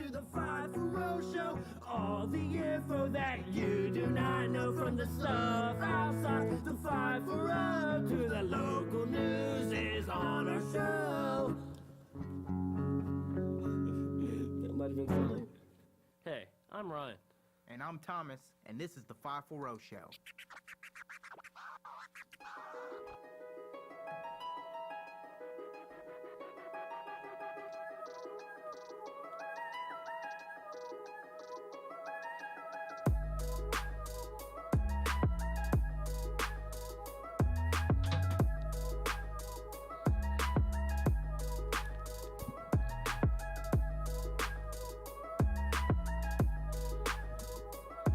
to the 5-4 show. All the info that you do not know, from the stuff outside the 5-4 to the local news, is on our show. That might have been silly. Hey, I'm Ryan. And I'm Thomas, and this is the 5-4 show.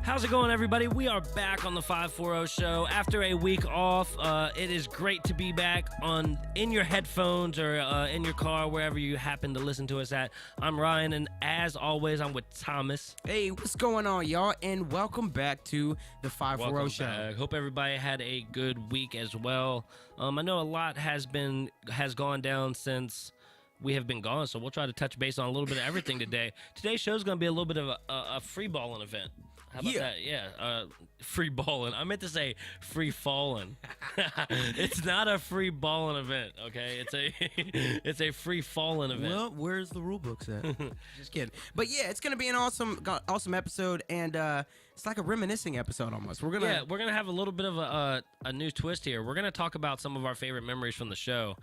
How's it going, everybody? We are back on the 5-4 show after a week off. It is great to be back in your headphones or in your car, wherever you happen to listen to us at. I'm Ryan, and as always, I'm with Thomas. Hey, what's going on, y'all? And welcome back to the 5-4 show. I hope everybody had a good week as well. I know a lot has gone down since we have been gone, so we'll try to touch base on a little bit of everything today. Today's show is going to be a little bit of a free balling event. How about that? Yeah, free balling. I meant to say free falling. It's not a free balling event, okay? It's a free falling event. Well, where's the rule books at? Just kidding. But yeah, it's gonna be an awesome episode, and it's like a reminiscing episode almost. We're gonna have a little bit of a new twist here. We're gonna talk about some of our favorite memories from the show,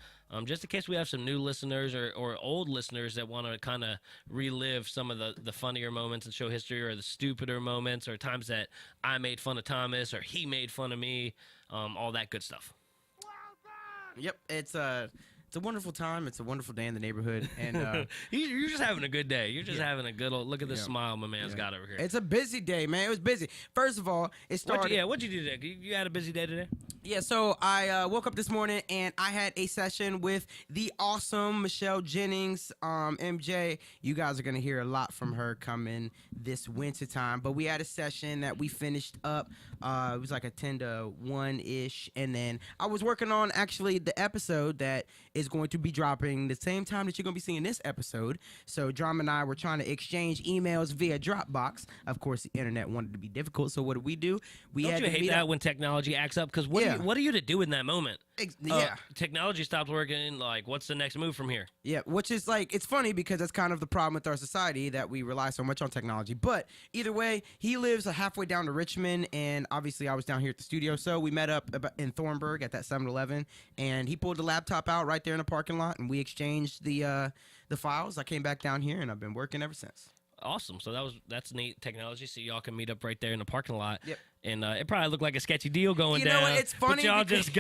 just in case we have some new listeners or old listeners that want to kind of relive some of the funnier moments in show history, or the stupider moments, or times that I made fun of Thomas or he made fun of me, all that good stuff. Yep, it's a wonderful time. It's a wonderful day in the neighborhood, and you're just having a good day. You're just having a good old look at this smile my man's got over here. It's a busy day, man. It was busy. First of all, it started. What'd you do today? You had a busy day today? Yeah, so I woke up this morning and I had a session with the awesome Michelle Jennings, MJ. You guys are gonna hear a lot from her coming this winter time. But we had a session that we finished up. It was like a 10 to 1-ish, and then I was working on actually the episode that is going to be dropping the same time that you're going to be seeing this episode. So Drama and I were trying to exchange emails via Dropbox. Of course, the internet wanted to be difficult, so what did we do? Don't you hate that when technology acts up? Because what are you to do in that moment? Technology stops working. Like, what's the next move from here? Yeah, which is like, it's funny because that's kind of the problem with our society, that we rely so much on technology. But either way, he lives halfway down to Richmond, and obviously I was down here at the studio. So we met up in Thornburg at that 7-Eleven, and he pulled the laptop out right there in the parking lot, and we exchanged the files. I came back down here, and I've been working ever since. Awesome. So that's neat technology. So y'all can meet up right there in the parking lot. Yep. And it probably looked like a sketchy deal going down. You know what? It's funny. But y'all just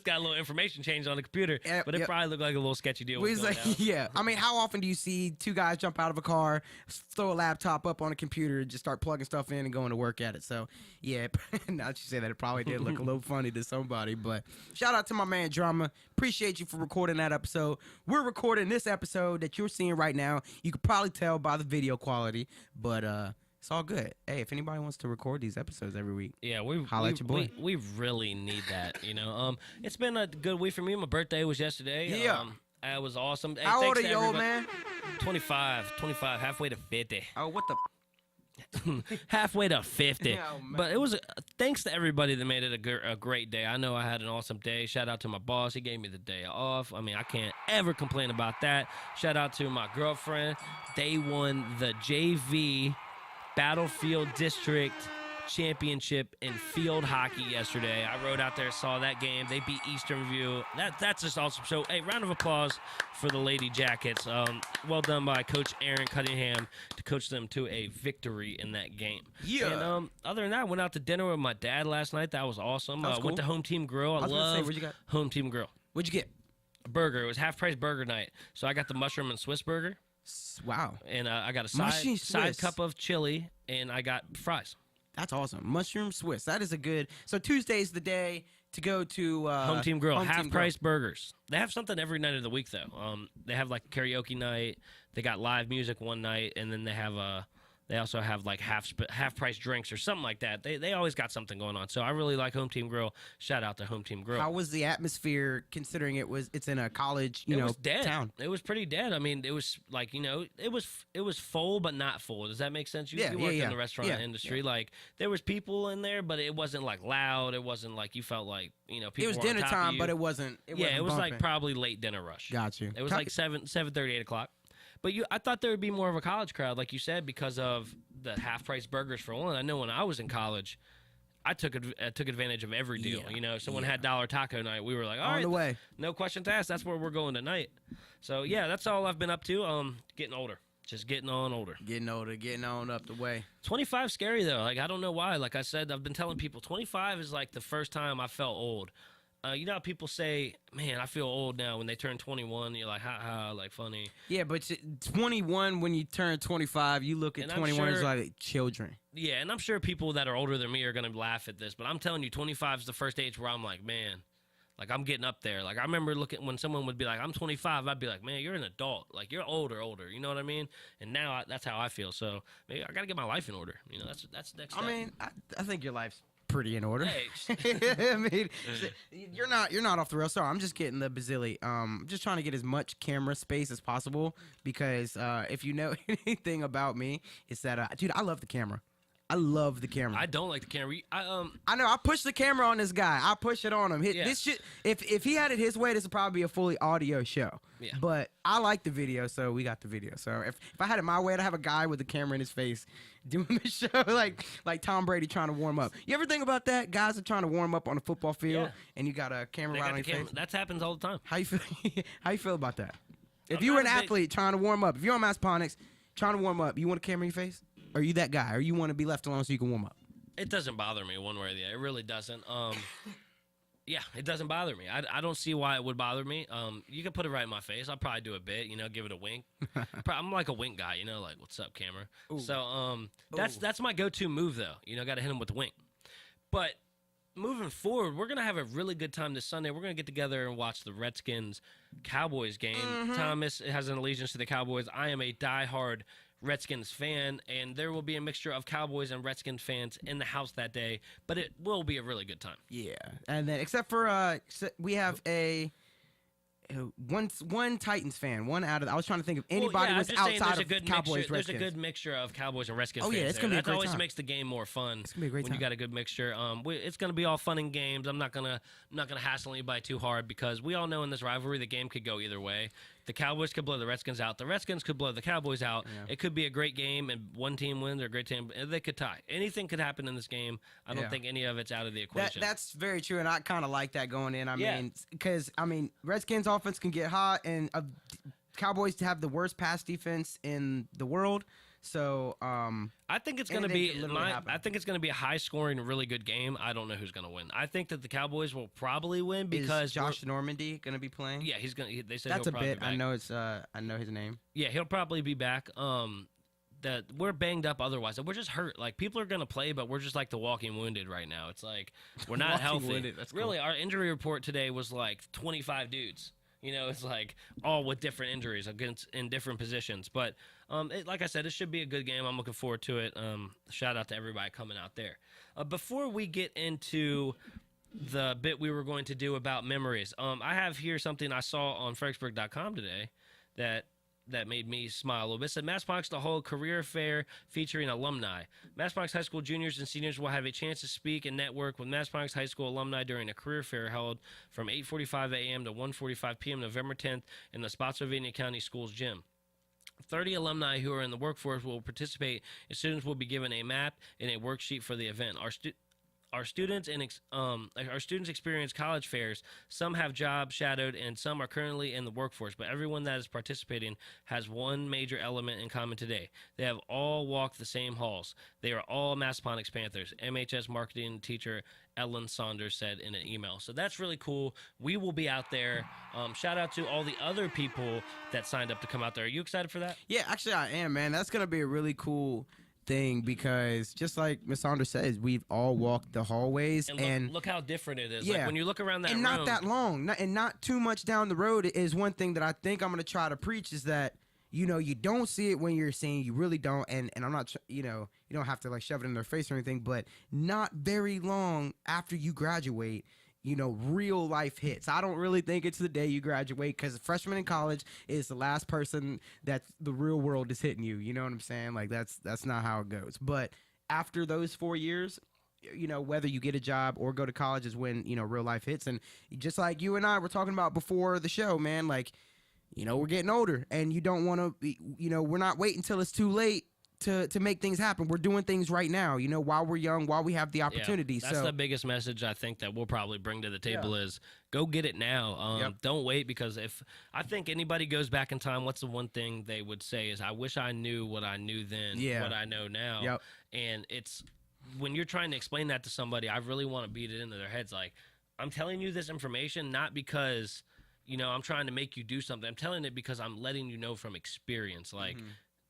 got a little information changed on the computer. But it probably looked like a little sketchy deal. Was going down. Yeah. I mean, how often do you see two guys jump out of a car, throw a laptop up on a computer, and just start plugging stuff in and going to work at it? So yeah, now that you say that, it probably did look a little funny to somebody. But shout out to my man Drama. Appreciate you for recording that episode. We're recording this episode that you're seeing right now. You could probably tell by the video quality, but it's all good. Hey, if anybody wants to record these episodes every week, holla at your boy. We really need that, you know. It's been a good week for me. My birthday was yesterday. Yeah. It was awesome. Hey, how old are you, old man? 25, halfway to 50. Oh, what the? Halfway to 50. Oh, but it was thanks to everybody that made it a great day. I know I had an awesome day. Shout out to my boss. He gave me the day off. I mean, I can't ever complain about that. Shout out to my girlfriend. They won the JV Battlefield District Championship in field hockey yesterday. I rode out there, saw that game. They beat Eastern View. That's just awesome. So, hey, round of applause for the Lady Jackets. Well done by Coach Aaron Cunningham to coach them to a victory in that game. Yeah. And other than that, I went out to dinner with my dad last night. That was awesome. That was cool. Went to Home Team Grill. I love what'd you got? Home Team Grill. What'd you get? A burger. It was half-price burger night. So I got the mushroom and Swiss burger. Wow. And I got a side cup of chili, and I got fries. That's awesome. Mushroom Swiss. That is a good. So Tuesday's the day to go to Home Team Grill. Half-price burgers. They have something every night of the week, though. They have like karaoke night. They got live music one night, and then they have They also have like half price drinks or something like that. They always got something going on. So I really like Home Team Grill. Shout out to Home Team Grill. How was the atmosphere considering it's in a college, it was dead. town? It was pretty dead. I mean, it was like, it was full but not full. Does that make sense? You worked in the restaurant industry. Like there was people in there, but it wasn't like loud. It wasn't like you felt like, people It was were dinner on top time, of you. but it wasn't. It wasn't was bumping. like probably late dinner rush. Got you. It was like 7:30, 8 o'clock. But I thought there would be more of a college crowd, like you said, because of the half-price burgers for one. I know when I was in college, I took advantage of every deal. Someone had dollar taco night. We were like, all On right, the way. no questions asked. That's where we're going tonight. So yeah, that's all I've been up to. Getting older, just getting on older. Getting older, getting on up the way. 25 scary though. Like I don't know why. Like I said, I've been telling people 25 is like the first time I felt old. You know how people say, man, I feel old now when they turn 21. You're like, ha, like funny. Yeah, but 21, when you turn 25, you look at 21 as like children. Yeah, and I'm sure people that are older than me are going to laugh at this, but I'm telling you, 25 is the first age where I'm like, man, like I'm getting up there. Like I remember looking when someone would be like, I'm 25, I'd be like, man, you're an adult. Like you're older. You know what I mean? And now that's how I feel. So maybe I got to get my life in order. That's next step. I mean, I think your life's pretty in order. Hey. I mean, you're not off the rails. Sorry, I'm just getting the bazilli. Just trying to get as much camera space as possible because if you know anything about me, it's that dude, I love the camera. I love the camera. I don't like the camera. I know. I push the camera on this guy. I push it on him. This shit. If he had it his way, this would probably be a fully audio show. Yeah. But I like the video, so we got the video. So if I had it my way, I'd have a guy with a camera in his face doing the show like Tom Brady trying to warm up. You ever think about that? Guys are trying to warm up on a football field, and you got a camera right on your face. That happens all the time. How you feel? How you feel about that? If you were an athlete trying to warm up, if you're on Massaponics trying to warm up, you want a camera in your face? Or are you that guy? Or you want to be left alone so you can warm up? It doesn't bother me one way or the other. It really doesn't. Yeah, it doesn't bother me. I don't see why it would bother me. You can put it right in my face. I'll probably do a bit, give it a wink. I'm like a wink guy, like, what's up, camera? Ooh. So that's my go-to move, though. Got to hit him with the wink. But moving forward, we're going to have a really good time this Sunday. We're going to get together and watch the Redskins-Cowboys game. Mm-hmm. Thomas has an allegiance to the Cowboys. I am a diehard Redskins fan, and there will be a mixture of Cowboys and Redskins fans in the house that day, but it will be a really good time. Yeah, and then except for we have one Titans fan, one out of. I was trying to think of anybody was outside of Cowboys. There's a good mixture of Cowboys and Redskins. Oh yeah, fans it's gonna be a great time. That always makes the game more fun. It's gonna be a great time when you got a good mixture. It's gonna be all fun and games. I'm not gonna hassle anybody too hard because we all know in this rivalry the game could go either way. The Cowboys could blow the Redskins out. The Redskins could blow the Cowboys out. Yeah. It could be a great game, and one team wins or a great team. They could tie. Anything could happen in this game. I don't think any of it's out of the equation. That's very true, and I kind of like that going in. I mean, because Redskins offense can get hot, and Cowboys have the worst pass defense in the world. So I think it's going to be a high-scoring, really good game. I don't know who's going to win. I think that the Cowboys will probably win because is Josh Normandy going to be playing? Yeah, he's going. They said that's he'll probably a bit. Be back. I know it's. I know his name. Yeah, he'll probably be back. That we're banged up otherwise. We're just hurt. Like people are going to play, but we're just like the walking wounded right now. It's like we're not healthy. Wounded. That's really cool. Our injury report today was like 25 dudes. It's like all with different injuries in different positions. But like I said, it should be a good game. I'm looking forward to it. Shout out to everybody coming out there. Before we get into the bit we were going to do about memories, I have here something I saw on Fredericksburg.com today that made me smile a little bit. It said, Massaponics to hold career fair featuring alumni. Massaponics High School juniors and seniors will have a chance to speak and network with Massaponics High School alumni during a career fair held from 8:45 a.m. to 1:45 p.m. November 10th in the Spotsylvania County Schools Gym. 30 alumni who are in the workforce will participate, and students will be given a map and a worksheet for the event. Our students experience college fairs. Some have job shadowed, and some are currently in the workforce. But everyone that is participating has one major element in common today. They have all walked the same halls. They are all Massaponics Panthers. MHS marketing teacher Ellen Saunders said in an email. So that's really cool. We will be out there. Shout out to all the other people that signed up to come out there. Are you excited for that? Yeah, actually I am, man. That's gonna be a really cool thing because just like Miss Saunders says, we've all walked the hallways and look how different it is. Yeah, like when you look around that and room, not that long, and not too much down the road is one thing that I think I'm going to try to preach is that you don't see it when you're saying you really don't. And I'm not, you don't have to like shove it in their face or anything, but not very long after you graduate, real life hits. I don't really think it's the day you graduate, because freshman in college is the last person that the real world is hitting you. You know what I'm saying? Like that's not how it goes. But after those 4 years, whether you get a job or go to college is when, real life hits. And just like you and I were talking about before the show, man, like, we're getting older, and you don't want to be, we're not waiting until it's too late to make things happen. We're doing things right now, while we're young, while we have the opportunity. Yeah, that's the biggest message I think that we'll probably bring to the table is go get it now. Don't wait, because if I think anybody goes back in time, what's the one thing they would say is, I wish I knew what I knew then, what I know now. Yep. And it's when you're trying to explain that to somebody, I really want to beat it into their heads. Like, I'm telling you this information not because I'm trying to make you do something. I'm telling it because I'm letting you know from experience. Like,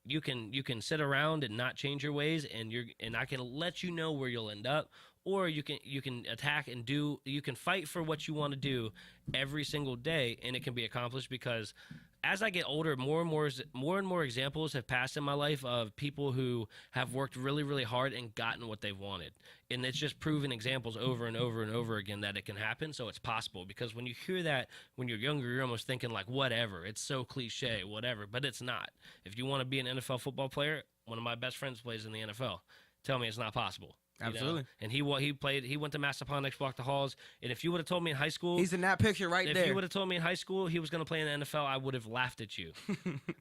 you can sit around and not change your ways, and I can let you know where you'll end up, or you can attack and you can fight for what you want to do every single day, and it can be accomplished. Because as I get older, more and more examples have passed in my life of people who have worked really, really hard and gotten what they've wanted. And it's just proven examples over and over and over again that it can happen. So it's possible. Because when you hear that when you're younger, you're almost thinking like, whatever, it's so cliche, whatever. But it's not. If you want to be an NFL football player, one of my best friends plays in the NFL. Tell me it's not possible. Absolutely. And he went to Massaponax, walked the halls. And if you would have told me in high school, he's in that picture right there. If you would have told me in high school he was going to play in the NFL, I would have laughed at you.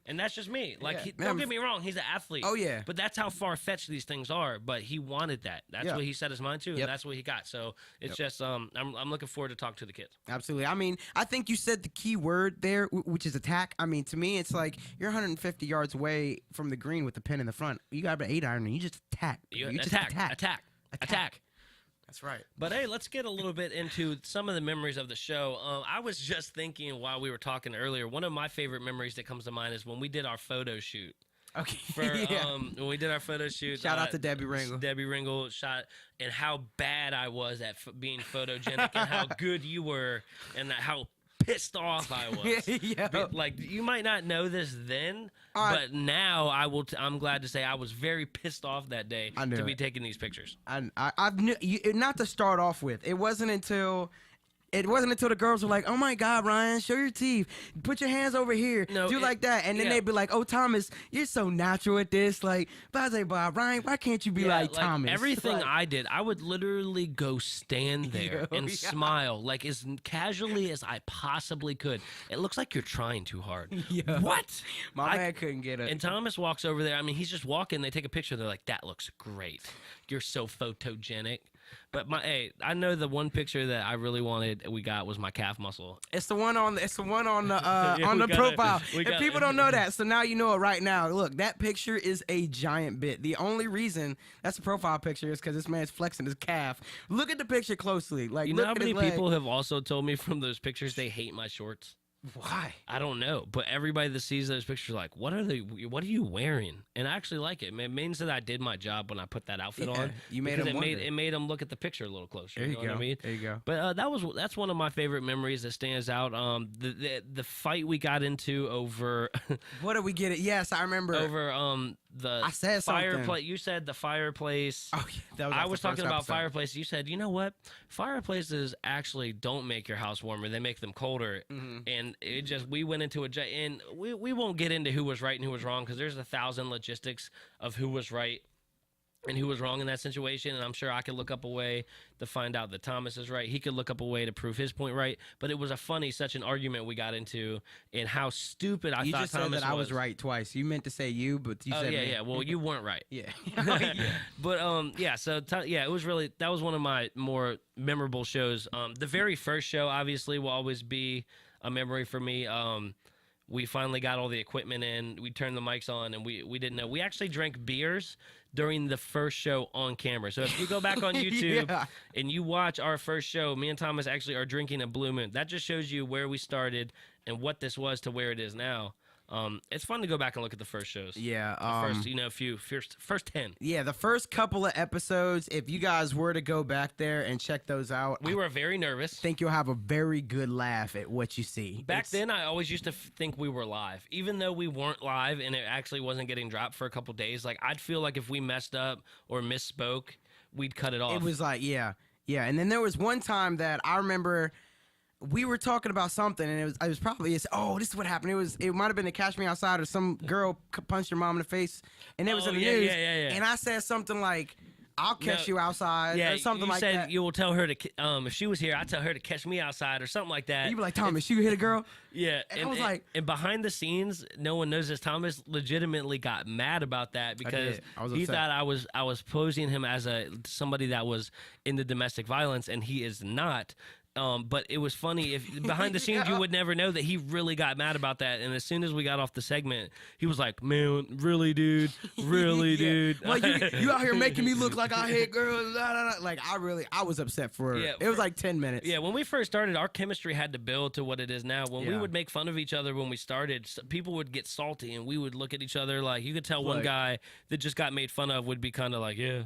And that's just me. Like, don't get me wrong, he's an athlete. Oh yeah. But that's how far fetched these things are. But he wanted that. That's what he set his mind to, and that's what he got. So it's just I'm looking forward to talk to the kids. Absolutely. I mean, I think you said the key word there, which is attack. I mean, to me, it's like you're 150 yards away from the green with the pin in the front. You got an 8-iron, and you just attack. You just attack. That's right. But hey, let's get a little bit into some of the memories of the show. I was just thinking while we were talking earlier, one of my favorite memories that comes to mind is when we did our photo shoot. Okay. When we did our photo shoot. Shout out to Debbie Ringle. Debbie Ringle and how bad I was at being photogenic and how good you were and how pissed off I was. Like, you might not know this then, but now I'm glad to say I was very pissed off that day to be taking these pictures. Not to start off with, it wasn't until the girls were like, "Oh my God, Ryan, show your teeth. Put your hands over here. Do like that." And then they'd be like, "Oh, Thomas, you're so natural at this." Like, but I was like, "Ryan, why can't you be like Thomas?" Everything I did, I would literally go stand there and smile like as casually as I possibly could. It looks like you're trying too hard. What? My man couldn't get it. And Thomas walks over there. I mean, he's just walking. They take a picture. They're like, "That looks great. You're so photogenic." But I know the one picture that I really wanted we got was my calf muscle. It's the one on the profile. And people don't know that, so now you know it right now. Look, that picture is a giant bit. The only reason that's a profile picture is because this man's flexing his calf. Look at the picture closely. Like, you know how many people have also told me from those pictures they hate my shorts? Why? I don't know, but everybody that sees those pictures are like, what are you wearing? And I actually like it. It means that I did my job when I put that outfit on. You made them it made them look at the picture a little closer. There you know go. What I mean? There you go. But that's one of my favorite memories that stands out. The fight we got into over. What did we get it? Yes, I remember. Over the I said fireplace. You said the fireplace. Oh, yeah, I was talking about fireplace. You said, you know what? Fireplaces actually don't make your house warmer. They make them colder. Mm-hmm. And we went into and we won't get into who was right and who was wrong, because there's 1,000 logistics of who was right and who was wrong in that situation. And I'm sure I could look up a way to find out that Thomas is right. He could look up a way to prove his point right. But it was such an argument we got into, and how stupid I thought Thomas was. You just said that I was right twice. You meant to say you, but you said me. Yeah. Well, you weren't right. Yeah. But it was really, that was one of my more memorable shows. The very first show obviously will always be a memory for me. We finally got all the equipment in. We turned the mics on, and we didn't know. We actually drank beers during the first show on camera. So if you go back on YouTube and you watch our first show, me and Thomas actually are drinking a Blue Moon. That just shows you where we started and what this was to where it is now. It's fun to go back and look at the first shows. Yeah. First 10. Yeah, the first couple of episodes, if you guys were to go back there and check those out, We were very nervous. I think you'll have a very good laugh at what you see. Back then, I always used to think we were live. Even though we weren't live and it actually wasn't getting dropped for a couple days, like, I'd feel like if we messed up or misspoke, we'd cut it off. It was like, yeah. And then there was one time that I remember we were talking about something, and it was probably, this is what happened. It might have been a Catch Me Outside, or some girl punched her mom in the face, and it was in the news. Yeah. And I said something like, I'll catch you outside, or something like that. You said you will tell her to, if she was here, I'd tell her to catch me outside, or something like that. You'd be like, Thomas, you hit a girl? Yeah. And I was like... And behind the scenes, no one knows this, Thomas legitimately got mad about that because he thought I was posing him as somebody that was into domestic violence, and he is not. But it was funny. If behind the scenes, you would never know that he really got mad about that. And as soon as we got off the segment, he was like, "Man, really, dude? Really, dude? Like you out here making me look like I hit girls." Like I was upset for it. It was like 10 minutes. Yeah, when we first started, our chemistry had to build to what it is now. When we would make fun of each other when we started, people would get salty, and we would look at each other like, you could tell one guy that just got made fun of would be kind of like, yeah,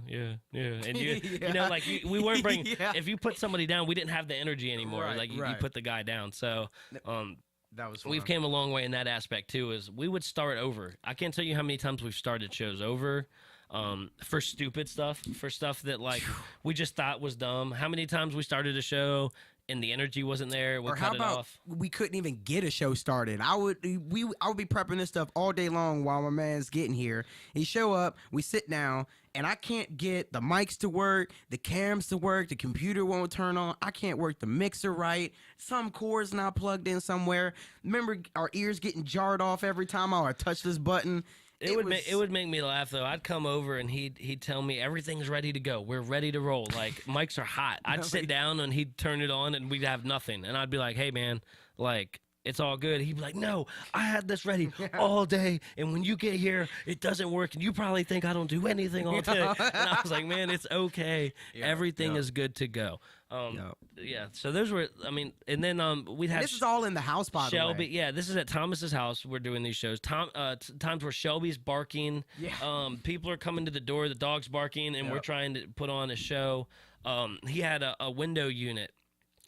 and you know, like we weren't bringing. If you put somebody down, we didn't have the energy anymore. You put the guy down. So that was fun. We've came a long way in that aspect too. Is we would start over. I can't tell you how many times we've started shows over for stupid stuff, for stuff that like we just thought was dumb. How many times we started a show and the energy wasn't there, we cut it off. We couldn't even get a show started. I would be prepping this stuff all day long while my man's getting here. He show up, we sit down, and I can't get the mics to work, the cams to work, the computer won't turn on. I can't work the mixer right. Some cord's not plugged in somewhere. Remember our ears getting jarred off every time I would touch this button. It would make me laugh though. I'd come over and he'd tell me everything's ready to go. We're ready to roll. Like mics are hot. I'd sit down and he'd turn it on and we'd have nothing. And I'd be like, "Hey man, like it's all good." He'd be like, "No, I had this ready all day, and when you get here, it doesn't work, and you probably think I don't do anything all day." And I was like, "Man, it's okay. Everything is good to go." Yeah. So those were, and then we'd have. This is all in the house, by the way. Shelby, yeah, this is at Thomas's house. We're doing these shows. Times where Shelby's barking. Yeah. People are coming to the door. The dog's barking, and we're trying to put on a show. He had a window unit.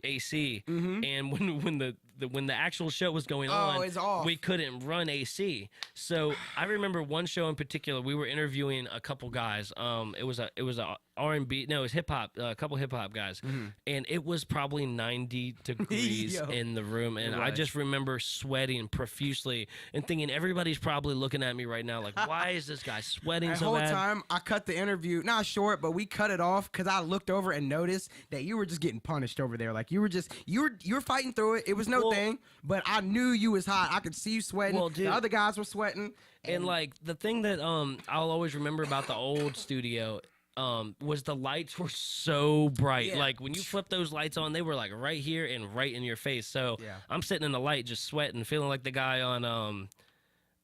AC, and when the actual show was going on, we couldn't run AC. So I remember one show in particular. We were interviewing a couple guys. It was a R&B. No, it was hip hop. A couple hip hop guys, and it was probably 90 degrees in the room, and I just remember sweating profusely and thinking everybody's probably looking at me right now like, why is this guy sweating so bad? The whole time I cut the interview, not short, but we cut it off because I looked over and noticed that you were just getting punished over there. Like you were fighting through it. It was no thing, but I knew you was hot. I could see you sweating. Well, dude, the other guys were sweating. And like the thing that I'll always remember about the old studio was the lights were so bright. Yeah. Like when you flip those lights on, they were like right here and right in your face. So I'm sitting in the light just sweating, feeling like the guy on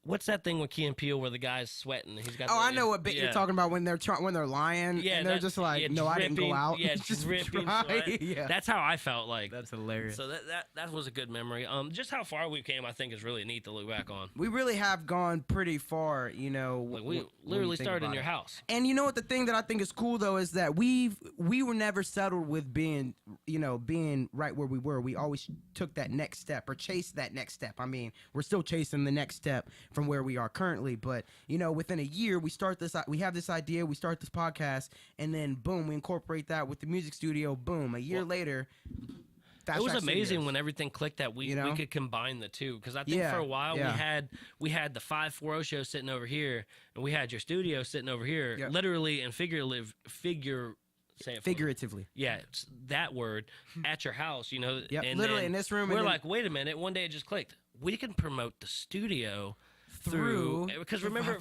what's that thing with Key and Peele where the guy's sweating? He's got. I know what bit you're talking about when they're lying. Yeah, and they're just like, "No, I didn't go out." Yeah, just dripping. Yeah, that's how I felt. Like that's hilarious. So that was a good memory. Just how far we came, I think, is really neat to look back on. We really have gone pretty far, you know. Like we literally started in your house. And you know what? The thing that I think is cool though is that we were never settled with being right where we were. We always took that next step or chased that next step. I mean, we're still chasing the next step from where we are currently, but within a year we have this idea, we start this podcast, and then boom, we incorporate that with the music studio. Boom, a year later. It was amazing when everything clicked that we could combine the two, because I think for a while we had the 540 show sitting over here, and we had your studio sitting over here, literally and figuratively. Yeah, it's that word at your house, and literally in this room. We're like, wait a minute. One day it just clicked. We can promote the studio through, because remember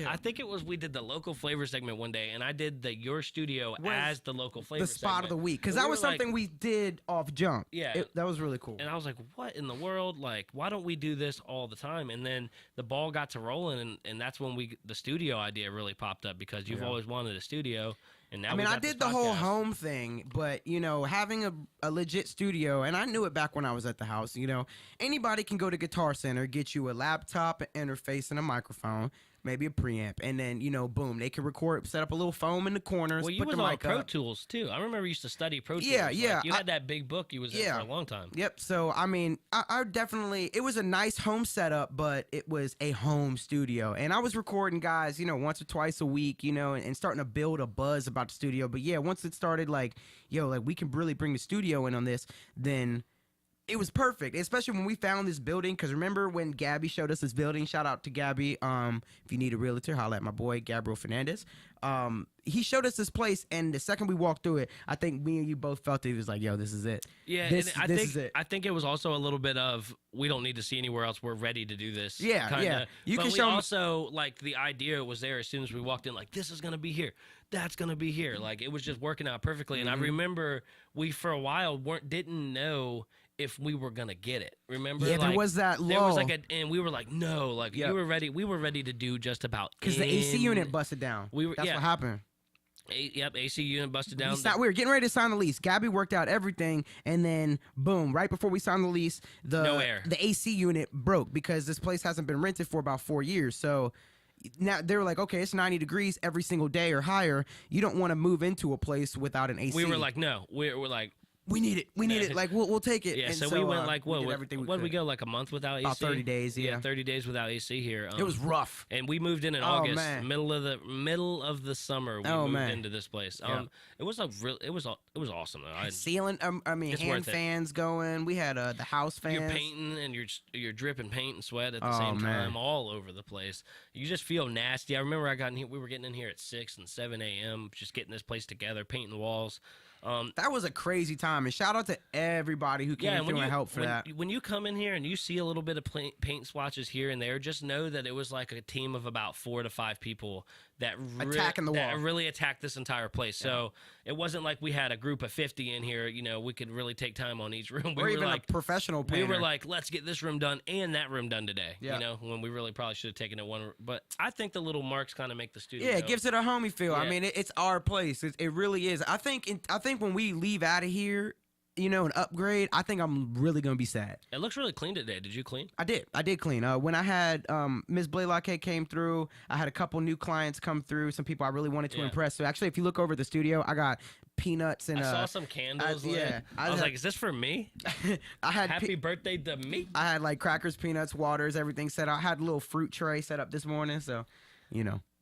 I think it was, we did the local flavor segment one day, and I did your studio as the local flavor the spot segment of the week, because that was something we did off jump. Yeah, that was really cool. And I was like, what in the world? Like, why don't we do this all the time? And then the ball got to rolling, and that's when the studio idea really popped up, because you've always wanted a studio. And now I mean, I did the whole home thing, but, having a legit studio, and I knew it back when I was at the house, anybody can go to Guitar Center, get you a laptop, an interface, and a microphone, maybe a preamp, and then, boom, they can record, set up a little foam in the corners, well, you put was the on mic Pro up. Tools, too. I remember you used to study Pro Tools. Yeah, yeah. You had that big book you was in for a long time. Yep. So, I mean, I definitely, it was a nice home setup, but it was a home studio. And I was recording guys, once or twice a week, and starting to build a buzz about the studio. But yeah, once it started we can really bring the studio in on this, then it was perfect, especially when we found this building. Because remember when Gabby showed us this building? Shout out to Gabby. If you need a realtor, holla at my boy Gabriel Fernandez. He showed us this place, and the second we walked through it, I think me and you both felt it was like, yo, this is it. Yeah, this is it. I think it was also a little bit of we don't need to see anywhere else. We're ready to do this. Yeah, kinda. yeah. We also like the idea was there as soon as we walked in. Like this is gonna be here. That's gonna be here. Like it was just working out perfectly. And I remember we for a while didn't know if we were gonna get it. Remember? Yeah, there was that lull. There was and we were like, no, you were ready. We were ready to do just about because the AC unit busted down. That's what happened. AC unit busted down. We were getting ready to sign the lease. Gabby worked out everything, and then boom, right before we signed the lease, the AC unit broke because this place hasn't been rented for about 4 years. So now they were like, okay, it's 90 degrees every single day or higher. You don't want to move into a place without an AC. We were like, no. We're like, we need it. We need it. Like we'll take it. Yeah. And So we went like what? What did we go like a month without AC? About 30 days. Yeah, 30 days without AC here. It was rough. And we moved in August, middle of the summer. We moved into this place. It was it was awesome. Ceiling. Hand fans going. We had the house fans. You're painting and you're dripping paint and sweat at the same time, all over the place. You just feel nasty. I remember we were getting in here at 6 and 7 a.m. just getting this place together, painting the walls. That was a crazy time, and shout out to everybody who came through and helped for that. When you come in here and you see a little bit of paint swatches here and there, just know that it was like a team of about 4 to 5 people that really attacked this entire place. Yeah. So it wasn't like we had a group of 50 in here. We could really take time on each room. Or even a professional painter. We were like, let's get this room done and that room done today. Yeah. When we really probably should have taken it one. But I think the little marks kind of make the studio. Yeah, it gives it a homey feel. Yeah. I mean, it's our place. It really is. I think when we leave out of here, an upgrade, I think I'm really gonna be sad. It looks really clean today. Did you clean? I did clean. When I had Ms. Blaylock came through, I had a couple new clients come through. Some people I really wanted to impress. So actually, if you look over at the studio, I got peanuts and I saw some candles. I was like, is this for me? I had happy birthday to me. I had like crackers, peanuts, waters, everything set up. I had a little fruit tray set up this morning, so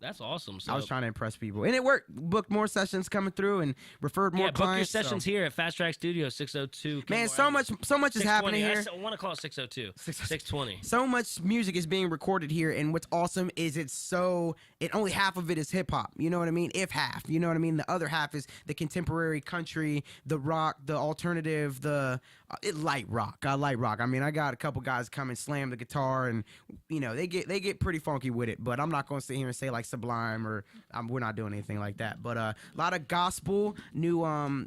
That's awesome. So I was trying to impress people, and it worked. Booked more sessions coming through, and referred more clients. Book your sessions here at Fast Track Studio 602. Man, so much is happening here. I want to call it 602. 620. So much music is being recorded here, and what's awesome is only half of it is hip hop. You know what I mean? If half, you know what I mean. The other half is the contemporary country, the rock, the alternative, the light rock. I light rock. I mean, I got a couple guys come and slam the guitar, and they get pretty funky with it. But I'm not gonna sit here and say like Sublime or we're not doing anything like that. But a lot of gospel, new.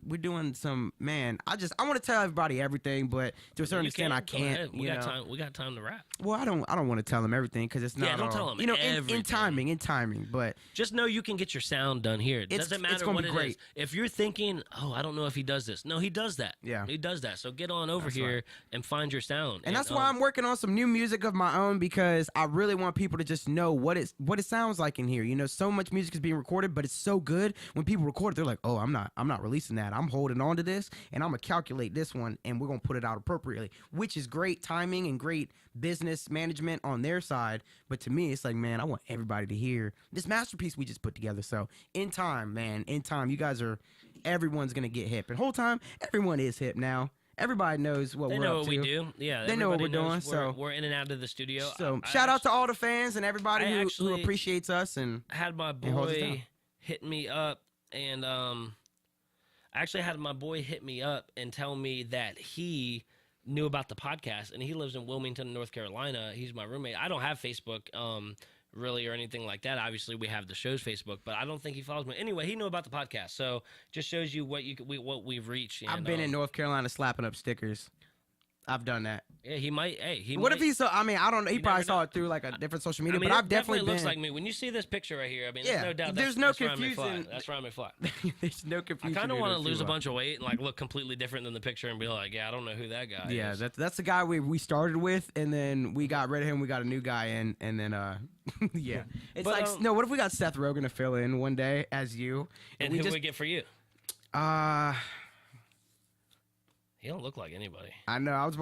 We're doing some. Man, I want to tell everybody everything, but to a certain extent, I can't. We got time. We got time to rap. Well, I don't want to tell them everything because it's not. Yeah, don't tell them. In timing. But just know you can get your sound done here. It doesn't matter what it is. If you're thinking, oh, I don't know if he does this. No, he does that. Yeah, he does that. So get on over here and find your sound. And that's why I'm working on some new music of my own, because I really want people to just know what it sounds like in here. So much music is being recorded, but it's so good when people record it, they're like, oh, I'm not releasing that. I'm holding on to this, and I'm gonna calculate this one, and we're gonna put it out appropriately, which is great timing and great business management on their side. But to me, it's like, man, I want everybody to hear this masterpiece we just put together. So in time, you guys everyone's gonna get hip. And whole time, everyone is hip now. Everybody knows what we're up to. They know what we do. Yeah, they know what we're doing. So we're in and out of the studio. So shout out to all the fans and everybody who appreciates us. And I had my boy hit me up, and I actually had my boy hit me up and tell me that he knew about the podcast, and he lives in Wilmington, North Carolina. He's my roommate. I don't have Facebook. Really or anything like that. Obviously, we have the show's Facebook, but I don't think he follows me. Anyway, he knew about the podcast, so just shows you what we've reached. And, I've been in North Carolina slapping up stickers. I've done that. Yeah, he might. Hey, he. What might, if he saw? I mean, I don't know. He probably saw know. it through like a different social media. I mean, but I've it definitely looks been. like me when you see this picture right here. I mean, Yeah, there's no doubt. there's That's no Ryan McFly. confusion. That's Ryan McFly. There's no I confusion. kind of want to lose a bunch of weight and like look completely different than the picture and be like, yeah, I don't know who that guy is. Yeah, that's the guy we started with, and then we got rid of him. We got a new guy in, and then yeah, it's But, like no. What if we got Seth Rogen to fill in one day as you? And we who just would we get for you? He don't look like anybody. I know. I was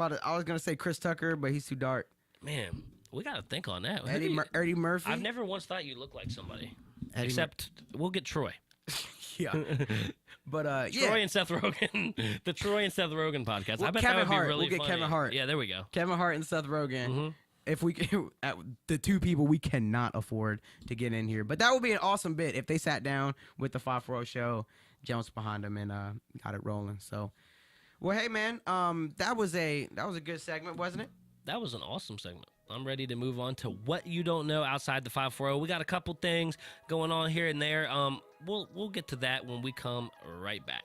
gonna say Chris Tucker, but he's too dark. Man, we got to think on that. Eddie Murphy. I've never once thought you looked like somebody. Except we'll get Troy. Yeah. But Troy and Seth Rogen, the Troy and Seth Rogen podcast. Well, I bet Kevin that would Hart. be really We'll get funny. Kevin Hart. Yeah, there we go. Kevin Hart and Seth Rogen. Mm-hmm. If we the two people we cannot afford to get in here, but that would be an awesome bit if they sat down with the 540 show, Jones behind them, and got it rolling. So, well, hey man, that was a good segment, wasn't it? That was an awesome segment. I'm ready to move on to what you don't know outside the 540. We got a couple things going on here and there. We'll get to that when we come right back.